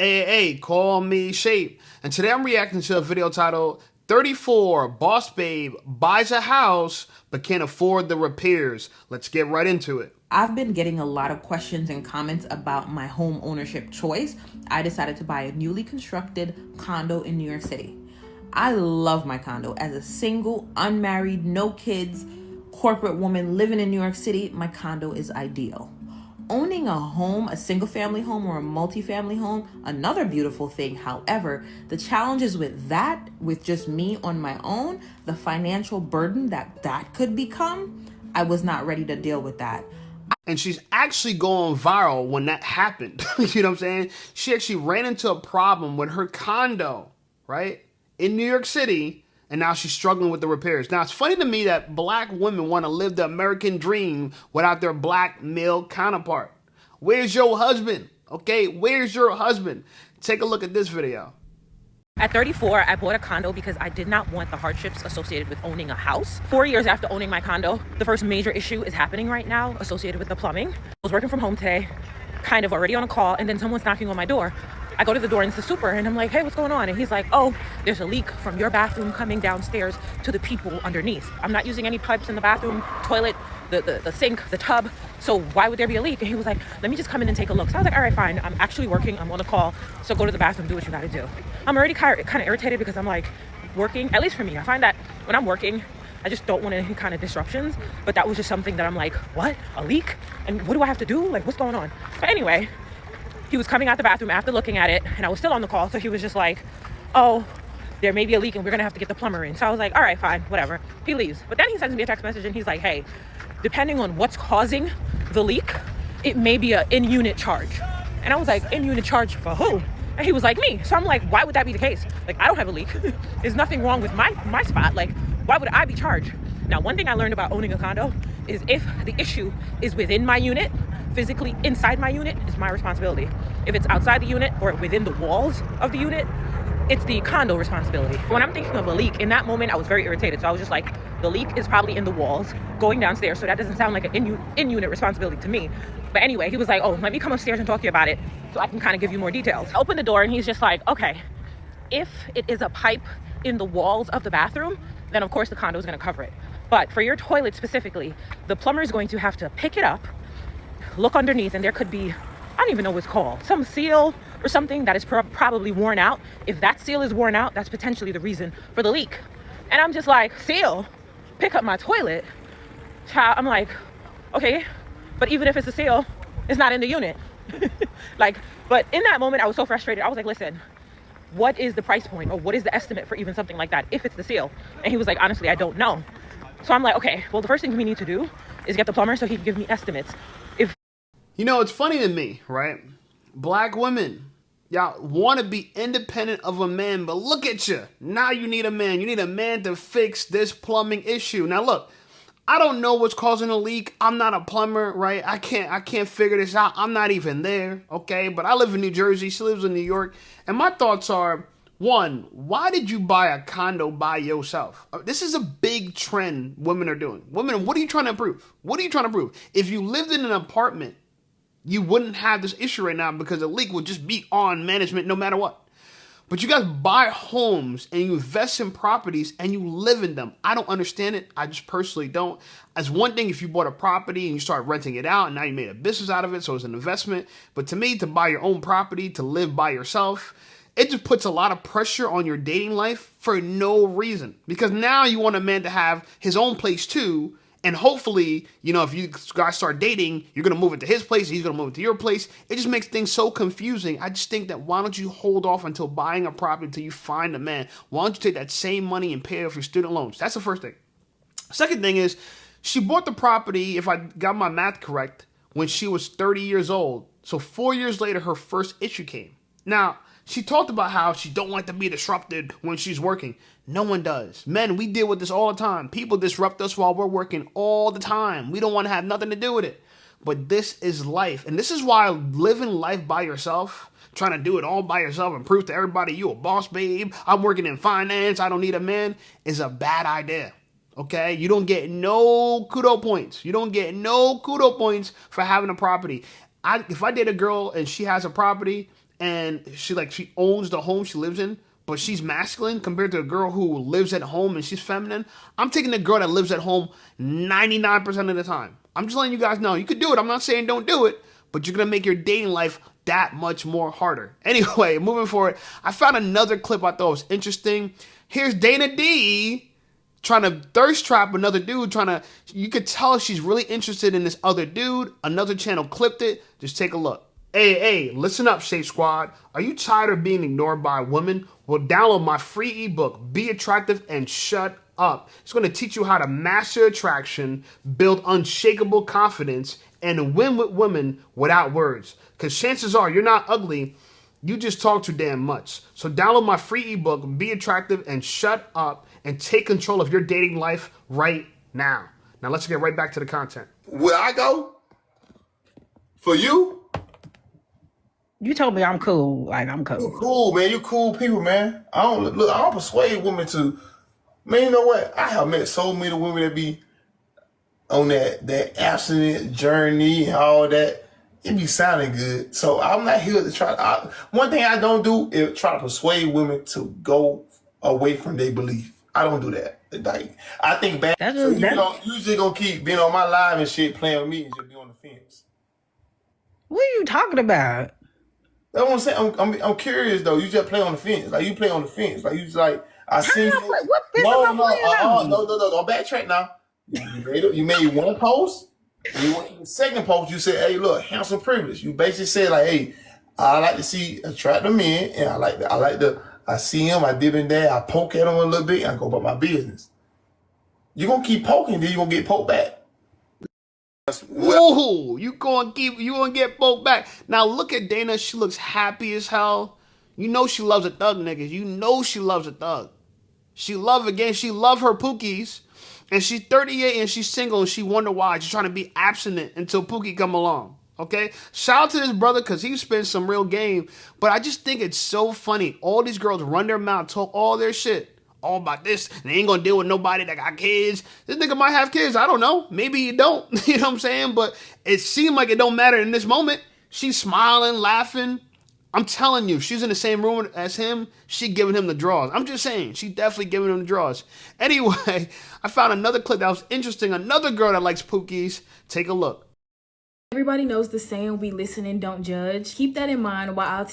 Hey, call me Shape. And today I'm reacting to a video titled 34 Boss Babe Buys a House but Can't Afford the Repairs. Let's get right into it. I've been getting a lot of questions and comments about my home ownership choice. I decided to buy a newly constructed condo in New York City. I love my condo. As a single, unmarried, no kids, corporate woman living in New York City, my condo is ideal. Owning a home, a single family home or a multi-family home, another beautiful thing. However, the challenges with that, with just me on my own, the financial burden that could become, I was not ready to deal with that. And she's actually going viral when that happened. You know what I'm saying? She actually ran into a problem with her condo, right? In New York City, and now she's struggling with the repairs. Now, it's funny to me that black women want to live the American dream without their black male counterpart. Where's your husband? Okay, where's your husband? Take a look at this video. At 34, I bought a condo because I did not want the hardships associated with owning a house. 4 years after owning my condo, the first major issue is happening right now associated with the plumbing. I was working from home today, kind of already on a call, and then someone's knocking on my door. I go to the door and it's the super, and I'm like, hey, what's going on? And he's like, oh, there's a leak from your bathroom coming downstairs to the people underneath. I'm not using any pipes in the bathroom, toilet, the sink, the tub. So why would there be a leak? And he was like, let me just come in and take a look. So I was like, all right, fine. I'm actually working. I'm on a call. So go to the bathroom, do what you got to do. I'm already kind of irritated because I'm like working, at least for me. I find that when I'm working, I just don't want any kind of disruptions. But that was just something that I'm like, what? A leak? And what do I have to do? Like, what's going on? But anyway, he was coming out the bathroom after looking at it, and I was still on the call. So he was just like, oh, there may be a leak and we're going to have to get the plumber in. So I was like, all right, fine, whatever. He leaves. But then he sends me a text message and he's like, hey, depending on what's causing the leak, it may be an in-unit charge. And I was like, in-unit charge for who? And he was like, me. So I'm like, why would that be the case? Like, I don't have a leak. There's nothing wrong with my spot. Like, why would I be charged? Now, one thing I learned about owning a condo is if the issue is within my unit, physically inside my unit, it's my responsibility. If it's outside the unit or within the walls of the unit, it's the condo responsibility. When I'm thinking of a leak, in that moment, I was very irritated. So I was just like, the leak is probably in the walls going downstairs. So that doesn't sound like an in-unit responsibility to me. But anyway, he was like, oh, let me come upstairs and talk to you about it so I can kind of give you more details. I opened the door and he's just like, okay, if it is a pipe in the walls of the bathroom, then of course the condo is going to cover it. But for your toilet specifically, the plumber is going to have to pick it up, look underneath, and there could be, I don't even know what it's called, some seal or something that is probably worn out. If that seal is worn out, that's potentially the reason for the leak. And I'm just like, seal? Pick up my toilet? Child, I'm like, okay, but even if it's a seal, it's not in the unit. But in that moment, I was so frustrated. I was like, listen, what is the price point or what is the estimate for even something like that if it's the seal? And he was like, honestly, I don't know. So I'm like, okay, well, the first thing we need to do is get the plumber so he can give me estimates. You know, it's funny to me, right? Black women, y'all want to be independent of a man, but look at you. Now you need a man. You need a man to fix this plumbing issue. Now, look, I don't know what's causing a leak. I'm not a plumber, right? I can't figure this out. I'm not even there, okay? But I live in New Jersey. She lives in New York. And my thoughts are, one, why did you buy a condo by yourself? This is a big trend women are doing. Women, what are you trying to improve? What are you trying to prove? If you lived in an apartment, you wouldn't have this issue right now because the leak would just be on management no matter what. But you guys buy homes and you invest in properties and you live in them. I don't understand it. I just personally don't. As one thing if you bought a property and you start renting it out and now you made a business out of it, so it's an investment. But to me, to buy your own property, to live by yourself, it just puts a lot of pressure on your dating life for no reason. Because now you want a man to have his own place too. And hopefully, you know, if you guys start dating, you're going to move into his place, he's going to move into your place. It just makes things so confusing. I just think that why don't you hold off until buying a property until you find a man? Why don't you take that same money and pay off your student loans? That's the first thing. Second thing is, she bought the property, if I got my math correct, when she was 30 years old. So 4 years later, her first issue came. Now, she talked about how she don't like to be disrupted when she's working. No one does. Men, we deal with this all the time. People disrupt us while we're working all the time. We don't want to have nothing to do with it. But this is life. And this is why living life by yourself, trying to do it all by yourself and prove to everybody you a boss babe, I'm working in finance, I don't need a man, is a bad idea. Okay? You don't get no kudo points. You don't get no kudo points for having a property. If I date a girl and she has a property and she owns the home she lives in, but she's masculine compared to a girl who lives at home and she's feminine. I'm taking the girl that lives at home 99% of the time. I'm just letting you guys know you could do it. I'm not saying don't do it, but you're gonna make your dating life that much more harder. Anyway, moving forward, I found another clip I thought was interesting. Here's Dana D trying to thirst trap another dude, you could tell she's really interested in this other dude. Another channel clipped it. Just take a look. Hey, listen up, Shape Squad. Are you tired of being ignored by women? Well, download my free ebook, Be Attractive and Shut Up. It's going to teach you how to master attraction, build unshakable confidence, and win with women without words. Because chances are you're not ugly, you just talk too damn much. So download my free ebook, Be Attractive and Shut Up, and take control of your dating life right now. Now let's get right back to the content. Where I go? For you? You told me I'm cool. Like, I'm cool. You cool, man. You cool people, man. I don't persuade women to, man, you know what? I have met so many women that be on that abstinent journey and all that. It be sounding good. So I'm not here to one thing I don't do is try to persuade women to go away from their belief. I don't do that. Like, I think bad. So you just gonna keep being on my live and shit, playing with me and just be on the fence. What are you talking about? That's what I'm saying. I'm curious though. You just play on the fence. Like, you play on the fence. Like, you just like, I see you. What fence am I playing on? No. Don't backtrack now. You made one post. You went to the second post. You said, "Hey, look, handsome privilege." You basically said like, "Hey, I like to see attractive men, and I see him. I dip in there. I poke at him a little bit, and I go about my business." You're gonna keep poking, then you're gonna get poked back. Whoa, you gonna get poked back. Now look at Dana. She looks happy as hell. You know she loves a thug, niggas. You know she loves a thug. She love her pookies. And she's 38 and she's single and she wonder why. She's trying to be abstinent until Pookie come along. Okay? Shout out to this brother because he spent some real game. But I just think it's so funny. All these girls run their mouth, talk all their shit. All about this. And they ain't gonna deal with nobody that got kids. This nigga might have kids. I don't know. Maybe you don't. You know what I'm saying? But it seemed like it don't matter in this moment. She's smiling, laughing. I'm telling you, she's in the same room as him. She giving him the draws. I'm just saying, she definitely giving him the draws. Anyway, I found another clip that was interesting. Another girl that likes pookies. Take a look. Everybody knows the saying, we listen and don't judge. Keep that in mind while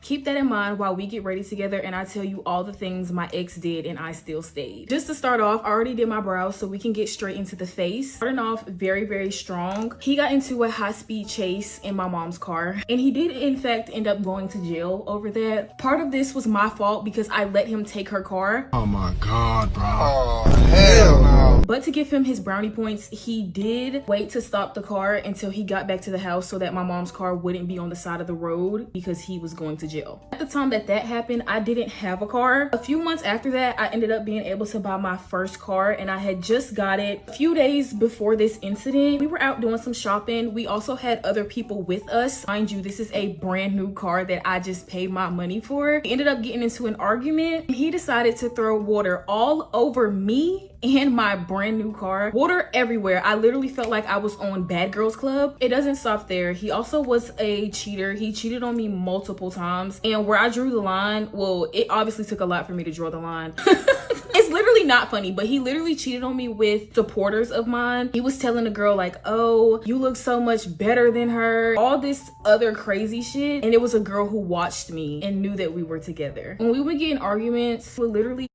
Keep that in mind while we get ready together and I tell you all the things my ex did and I still stayed. Just to start off, I already did my brows so we can get straight into the face. Starting off very, very strong. He got into a high-speed chase in my mom's car and he did in fact end up going to jail over that. Part of this was my fault because I let him take her car. Oh my God, bro. Oh, hell no. But to give him his brownie points, he did wait to stop the car until he got back to the house so that my mom's car wouldn't be on the side of the road because he was going to jail. At the time that happened, I didn't have a car. A few months after that, I ended up being able to buy my first car and I had just got it a few days before this incident. We were out doing some shopping. We also had other people with us. Mind you, this is a brand new car that I just paid my money for. We ended up getting into an argument. He decided to throw water all over me and my brand new car. Water everywhere. I literally felt like I was on Bad Girls Club. It doesn't stop there. He also was a cheater. He cheated on me multiple times. And where I drew the line, well, it obviously took a lot for me to draw the line. It's literally not funny, but he literally cheated on me with supporters of mine. He was telling the girl like, oh, you look so much better than her. All this other crazy shit. And it was a girl who watched me and knew that we were together. When we would get in arguments, we literally...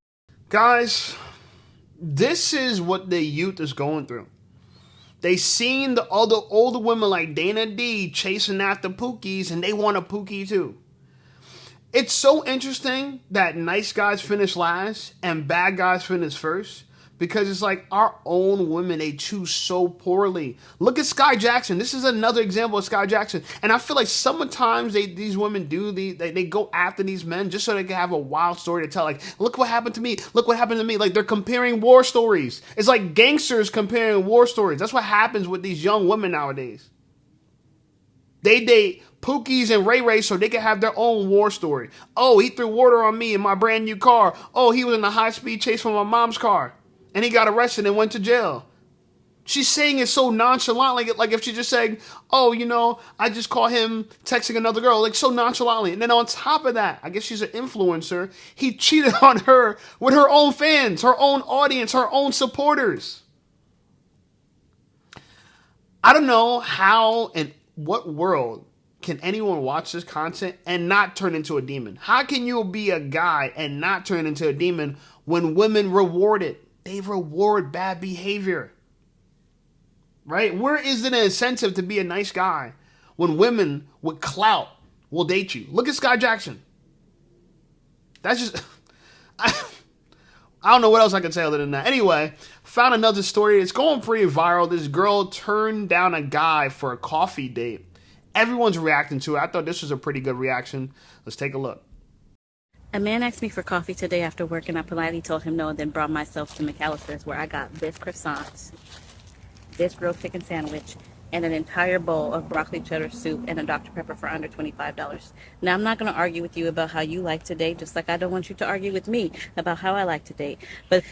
Guys, this is what the youth is going through. They seen the other older women like Dana D chasing after pookies and they want a pookie too. It's so interesting that nice guys finish last and bad guys finish first because it's like our own women, they choose so poorly. Look at Sky Jackson. This is another example of Sky Jackson. And I feel like sometimes these women they go after these men just so they can have a wild story to tell. Like, look what happened to me. Look what happened to me. Like, they're comparing war stories. It's like gangsters comparing war stories. That's what happens with these young women nowadays. They date Pookies and Ray Ray so they can have their own war story. Oh, he threw water on me in my brand new car. Oh, he was in a high-speed chase from my mom's car. And he got arrested and went to jail. She's saying it so nonchalant, like if she just saying, oh, I just caught him texting another girl, like so nonchalantly. And then on top of that, I guess she's an influencer. He cheated on her with her own fans, her own audience, her own supporters. I don't know how and what world can anyone watch this content and not turn into a demon. How can you be a guy and not turn into a demon when women reward it? They reward bad behavior. Right? Where is it an incentive to be a nice guy when women with clout will date you? Look at Sky Jackson. That's just... I don't know what else I can say other than that. Anyway, found another story. It's going pretty viral. This girl turned down a guy for a coffee date. Everyone's reacting to it. I thought this was a pretty good reaction. Let's take a look. A man asked me for coffee today after work, and I politely told him no and then brought myself to McAllister's, where I got this croissant, this grilled chicken sandwich, and an entire bowl of broccoli cheddar soup and a Dr. Pepper for under $25. Now, I'm not going to argue with you about how you like to date, just like I don't want you to argue with me about how I like to date. But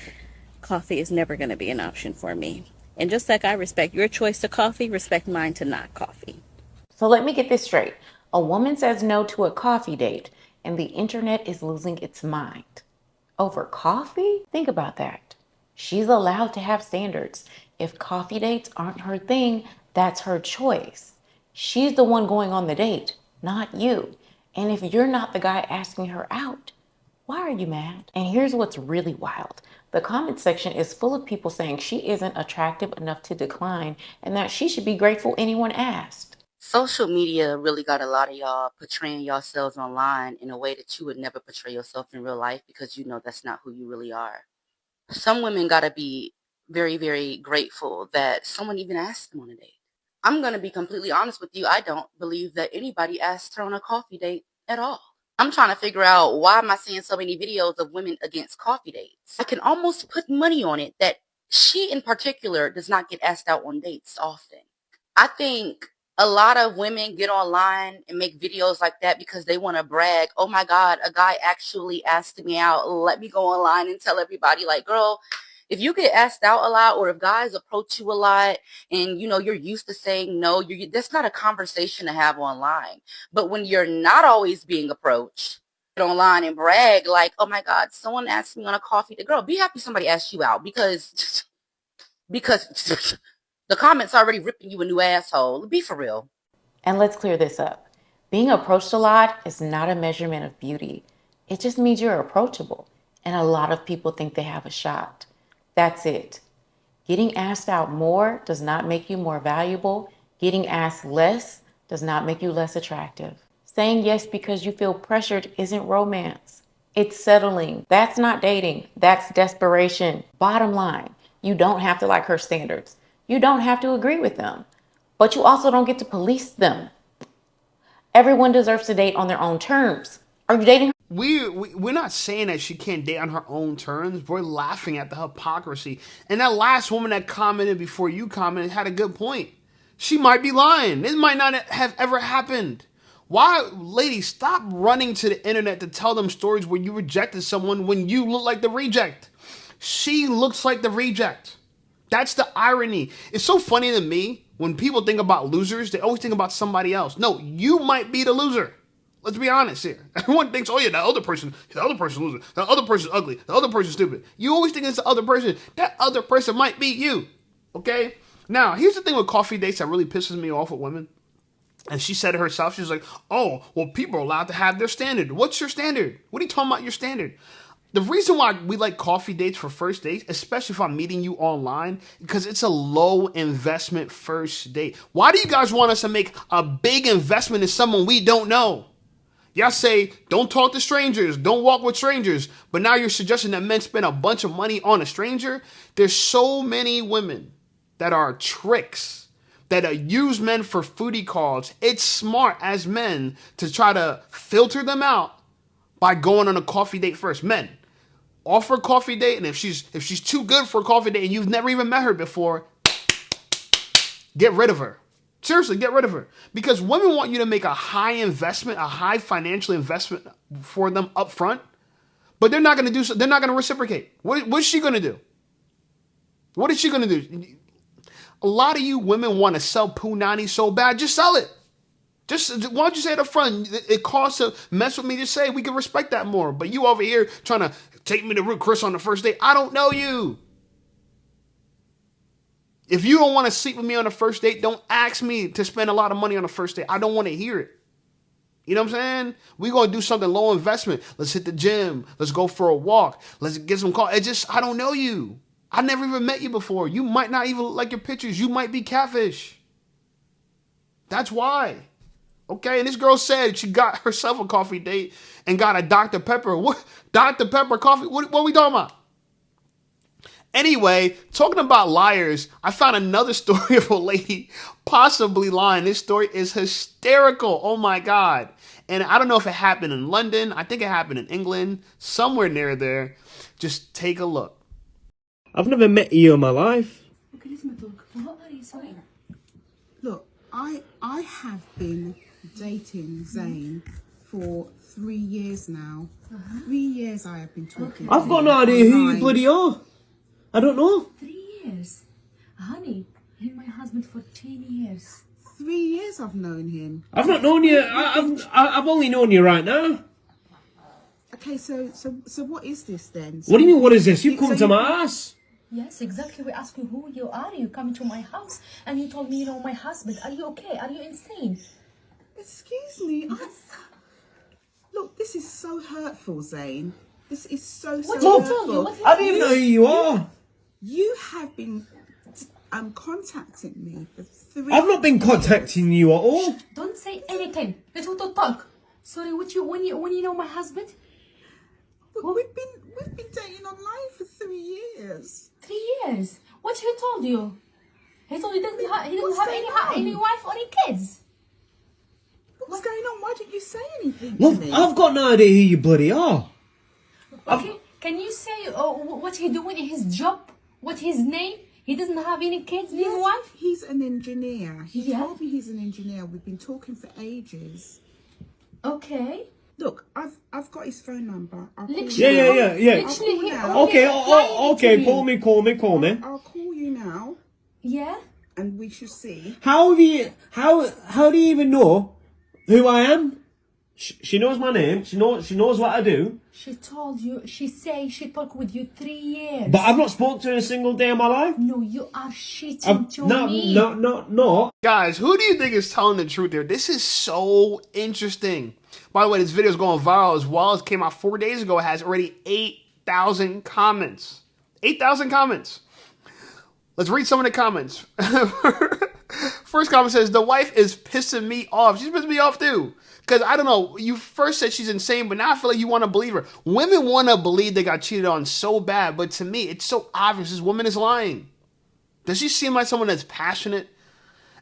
coffee is never going to be an option for me. And just like I respect your choice to coffee, respect mine to not coffee. So let me get this straight. A woman says no to a coffee date, and the internet is losing its mind. Over coffee? Think about that. She's allowed to have standards. If coffee dates aren't her thing, that's her choice. She's the one going on the date, not you. And if you're not the guy asking her out, why are you mad? And here's what's really wild. The comment section is full of people saying she isn't attractive enough to decline and that she should be grateful anyone asked. Social media really got a lot of y'all portraying yourselves online in a way that you would never portray yourself in real life, because you know that's not who you really are. Some women gotta be very, very grateful that someone even asked them on a date. I'm going to be completely honest with you. I don't believe that anybody asked her on a coffee date at all. I'm trying to figure out, why am I seeing so many videos of women against coffee dates? I can almost put money on it that she in particular does not get asked out on dates often. I think a lot of women get online and make videos like that because they want to brag. Oh my God, a guy actually asked me out. Let me go online and tell everybody, like, girl, if you get asked out a lot, or if guys approach you a lot and, you're used to saying no, that's not a conversation to have online. But when you're not always being approached, get online and brag like, oh my God, someone asked me on a coffee date. Girl, be happy somebody asked you out, because the comments already ripping you a new asshole. Be for real. And let's clear this up. Being approached a lot is not a measurement of beauty. It just means you're approachable. And a lot of people think they have a shot. That's it. Getting asked out more does not make you more valuable. Getting asked less does not make you less attractive. Saying yes because you feel pressured isn't romance. It's settling. That's not dating. That's desperation. Bottom line, you don't have to like her standards. You don't have to agree with them. But you also don't get to police them. Everyone deserves to date on their own terms. Are you dating her? We're not saying that she can't date on her own terms. We're laughing at the hypocrisy. And that last woman that commented before you commented had a good point. She might be lying. This might not have ever happened. Why, ladies, stop running to the internet to tell them stories where you rejected someone when you look like the reject. She looks like the reject. That's the irony. It's so funny to me when people think about losers, they always think about somebody else. No, you might be the loser. Let's be honest here. Everyone thinks, oh yeah, the other person loser. The other person's ugly. The other person's stupid. You always think it's the other person. That other person might be you. Okay? Now, here's the thing with coffee dates that really pisses me off with women. And she said it herself. She's like, oh, well, people are allowed to have their standard. What's your standard? What are you talking about your standard? The reason why we like coffee dates for first dates, especially if I'm meeting you online, because it's a low investment first date. Why do you guys want us to make a big investment in someone we don't know? Y'all say, don't talk to strangers, don't walk with strangers, but now you're suggesting that men spend a bunch of money on a stranger? There's so many women that are tricks, that use men for foodie calls. It's smart as men to try to filter them out by going on a coffee date first. Men, offer a coffee date, and if she's too good for a coffee date and you've never even met her before, get rid of her. Seriously, get rid of her. Because women want you to make a high investment, a high financial investment for them up front, but they're not going to do so. They're not going to reciprocate. What's she going to do? What is she going to do? A lot of you women want to sell punani so bad. Just sell it. Just why don't you say it up front? It costs to mess with me. Just say we can respect that more. But you over here trying to take me to Root Chris on the first date. I don't know you. If you don't want to sleep with me on the first date, don't ask me to spend a lot of money on the first date. I don't want to hear it. You know what I'm saying? We're going to do something low investment. Let's hit the gym. Let's go for a walk. Let's get some coffee. I don't know you. I never even met you before. You might not even like your pictures. You might be catfish. That's why. Okay, and this girl said she got herself a coffee date and got a Dr. Pepper. What? Dr. Pepper coffee? What are we talking about? Anyway, talking about liars, I found another story of a lady possibly lying. This story is hysterical. Oh my God. And I don't know if it happened in London. I think it happened in England, somewhere near there. Just take a look. I've never met you in my life. Look, I have been dating Zane for 3 years now. 3 years I have been talking to I've got no idea who you bloody are. I don't know. 3 years? Honey, he's my husband for 10 years. 3 years I've known him. I've not known you. I've only known you right now. Okay, so what is this then? What do you mean, what is this? You've come to my ass. Yes, exactly. We asked you who you are. You come to my house and you told me, you know, my husband. Are you okay? Are you insane? Excuse me. Look, this is so hurtful, Zane. This is so hurtful. I don't even know who you are. You have been contacting me for 3 I've not been contacting you at all. Don't say anything. Let's talk. Sorry, when you know my husband? But we've been dating online for 3 years. 3 years? What he told you? He told you he doesn't have any wife or any kids. What's going on? Why didn't you say anything Look, to me? I've got no idea who you bloody are. Okay, can you say what he doing in his job? What his name? He doesn't have any kids, any wife? He's an engineer. He Yeah. told me he's an engineer. We've been talking for ages. Okay. Look, I've got his phone number. I'll call Literally, you. Yeah. Literally, Okay, okay, call me. I'll call you now, Yeah. and we should see. How do you even know who I am? She knows my name. She knows what I do. She told you. She say she talked with you 3 years. But I've not spoken to her a single day in my life. No, you are cheating to me. No. Guys, who do you think is telling the truth here? This is so interesting. By the way, this video is going viral as well. It came out 4 days ago. It has already 8,000 comments. 8,000 comments. Let's read some of the comments. First comment says, the wife is pissing me off. She's pissing me off too. Because, I don't know, you first said she's insane, but now I feel like you want to believe her. Women want to believe they got cheated on so bad, but to me, it's so obvious this woman is lying. Does she seem like someone that's passionate?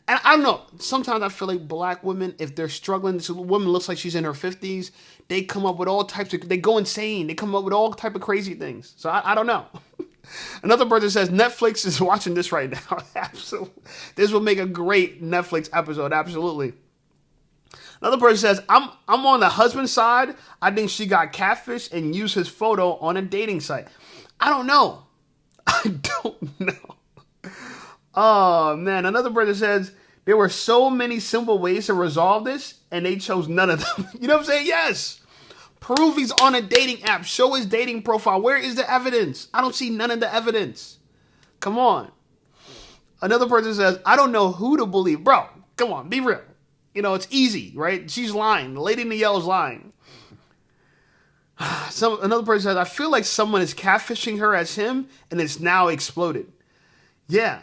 And I don't know, sometimes I feel like black women, if they're struggling, this woman looks like she's in her 50s, they come up with all types of, they go insane. They come up with all type of crazy things. So I don't know. Another person says, Netflix is watching this right now. Absolutely. This will make a great Netflix episode. Absolutely. Another person says, I'm on the husband's side. I think she got catfish and used his photo on a dating site. I don't know. I don't know. Oh, man. Another person says, there were so many simple ways to resolve this, and they chose none of them. You know what I'm saying? Yes. Prove he's on a dating app. Show his dating profile. Where is the evidence? I don't see none of the evidence. Come on. Another person says, I don't know who to believe. Bro, come on. Be real. You know, it's easy, right? She's lying. The lady in the yellow is lying. Another person says, I feel like someone is catfishing her as him, and it's now exploded. Yeah,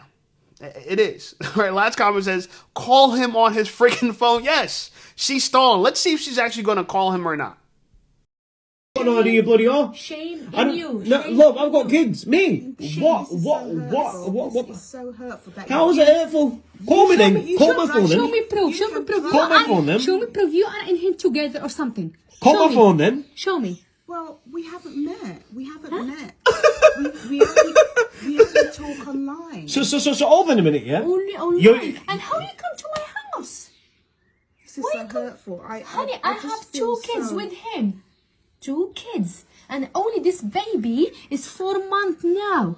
it is. Right. Last comment says, call him on his freaking phone. Yes, she's stalling. Let's see if she's actually going to call him or not. No idea, bloody are. Shame in you. No, Shame look, I've got kids. Me. What? This is so hurtful. How is it hurtful? Call me then. Call my phone Show then. me proof. Show me proof. Call my phone then. Show me proof. You are and him together or something. Call my phone then. Show me. Well, we haven't met. We only talk online. So hold on a minute, yeah? Only online. And how you come to my house? This is so hurtful. Honey, I just have feel 2 kids so- with him. 2 kids. And only this baby is 4 months now.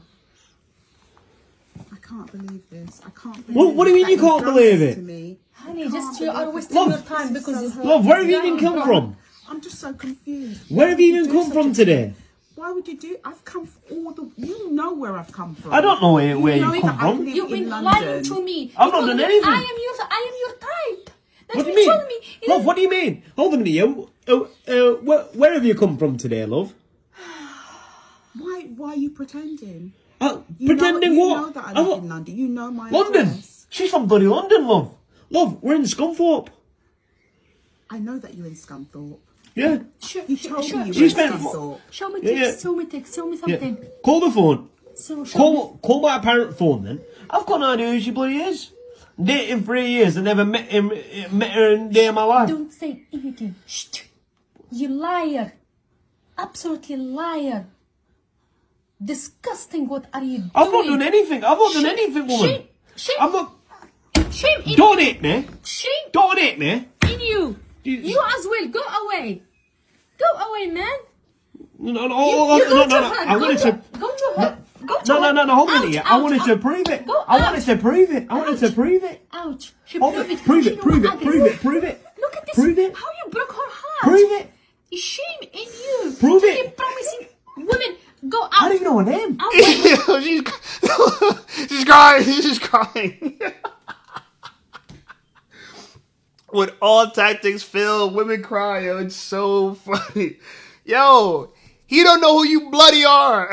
I can't believe this. I can't believe What do you mean that you can't done believe this it? to me. Honey, just you believe are it. wasting Love, your time because it's Love, where have you even come from? I'm just so confused. Where have you even do come such from a today? thing? Why would you do? I've come all the. You know where I've come from. I don't know where you know come that I from. live You've in been London. lying to me. I've You not told done me anything. I am your type. That's What do what you you mean? told me. Love, what do you mean? Hold on a minute. Where have you come from today, love? Why are you pretending? Pretending you what? know that I live in London. You know my London? address. She's from bloody London, love. Love, we're in Scunthorpe. I know that you're in Scunthorpe. Yeah. You told me you were in She's been- Scunthorpe. Show me Yeah, text. Show me text. Show me something. Yeah. Call the phone. So show me. Call my parent phone then. I've got no idea who she bloody is. Dating 3 years and never met her in a day of my life. Don't say anything. Shh. You liar. Absolutely liar. Disgusting. What are you doing? I've not done anything. I've not done anything, woman. Shame. I'm not. Shame in Don't you. hit me. Shame Don't hit me. in you. You as well. Go away. Go away, man. No. You go to her. I wanted to. Go to her. Go to her. No. Hold on Ouch, here. I wanted ouch, to prove it. Go I out. wanted to prove it. Ouch. She Hold prove it. it. Prove She it. know Prove my it. address. Prove it. Look at this. Prove it. How you broke her heart. Prove it. Shame in you. Prove You it. keep promising women. Go out. I don't even know her name. Out. she's crying. She's crying. With all tactics fail, women cry. Yo, it's so funny. Yo, he don't know who you bloody are.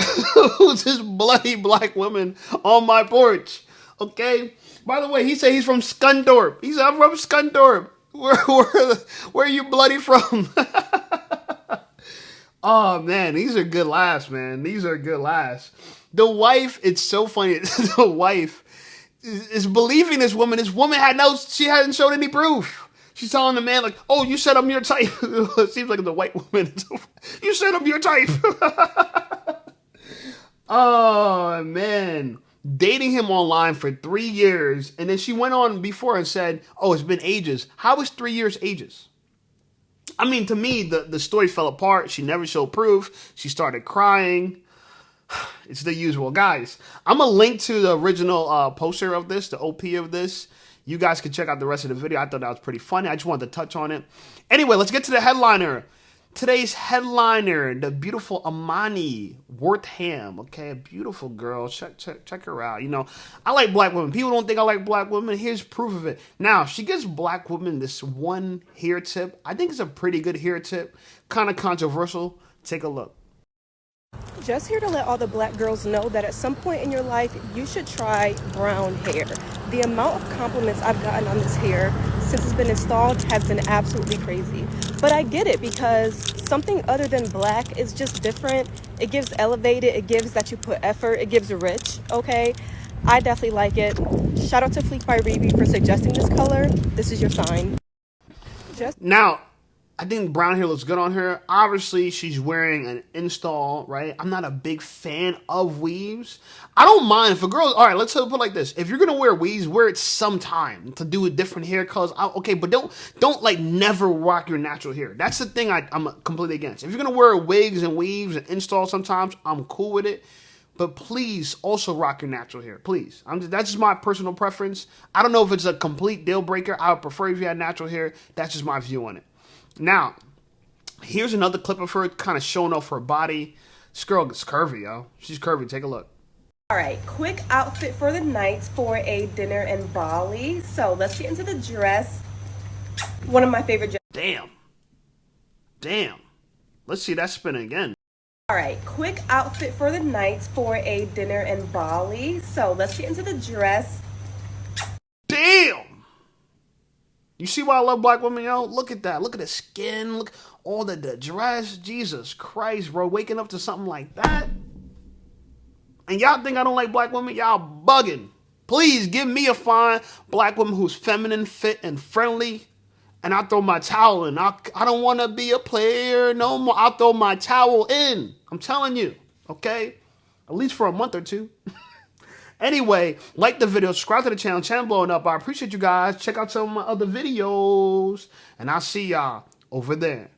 Who's this bloody black woman on my porch? Okay. By the way, he said he's from Scunthorpe. He said I'm from Scunthorpe. Where are you bloody from? Oh man, these are good laughs, man. These are good laughs. The wife, it's so funny. The wife is believing this woman. This woman she hadn't showed any proof. She's telling the man like, "Oh, you said I'm your type." It seems like the white woman. You said I'm your type. Oh man, dating him online for 3 years, and then she went on before and said, "Oh, it's been ages." How is 3 years ages? I mean, to me, the story fell apart. She never showed proof. She started crying. It's the usual. Guys, I'm going to link to the original poster of this, the OP of this. You guys can check out the rest of the video. I thought that was pretty funny. I just wanted to touch on it. Anyway, let's get to the headliner. Today's headliner, the beautiful Amani Wortham. Okay, a beautiful girl. Check her out. You know, I like black women. People don't think I like black women. Here's proof of it. Now, she gives black women this one hair tip. I think it's a pretty good hair tip. Kind of controversial. Take a look. Just here to let all the black girls know that at some point in your life, you should try brown hair. The amount of compliments I've gotten on this hair since it's been installed has been absolutely crazy. But I get it because something other than black is just different. It gives elevated, it gives that you put effort, it gives rich, okay? I definitely like it. Shout out to Fleek by Riri for suggesting this color. This is your sign. Now, I think brown hair looks good on her. Obviously, she's wearing an install, right? I'm not a big fan of weaves. I don't mind if a girl, all right, let's put it like this. If you're going to wear weaves, wear it sometime to do a different hair colors. Okay, but don't like never rock your natural hair. That's the thing I'm completely against. If you're going to wear wigs and weaves and install sometimes, I'm cool with it. But please also rock your natural hair, please. That's just my personal preference. I don't know if it's a complete deal breaker. I would prefer if you had natural hair. That's just my view on it. Now, here's another clip of her kind of showing off her body. This girl is curvy, yo. She's curvy. Take a look. All right, quick outfit for the night for a dinner in Bali. So let's get into the dress. One of my favorite dresses. Damn. Let's see that spin again. All right, quick outfit for the night for a dinner in Bali. So let's get into the dress. Damn. You see why I love black women, yo? Look at that. Look at the skin. Look all the dress. Jesus Christ, bro. Waking up to something like that. And y'all think I don't like black women? Y'all bugging. Please give me a fine black woman who's feminine, fit, and friendly. And I'll throw my towel in. I don't want to be a player no more. I'll throw my towel in. I'm telling you. Okay? At least for a month or two. Anyway, like the video, subscribe to the channel blowing up. I appreciate you guys. Check out some of my other videos. And I'll see y'all over there.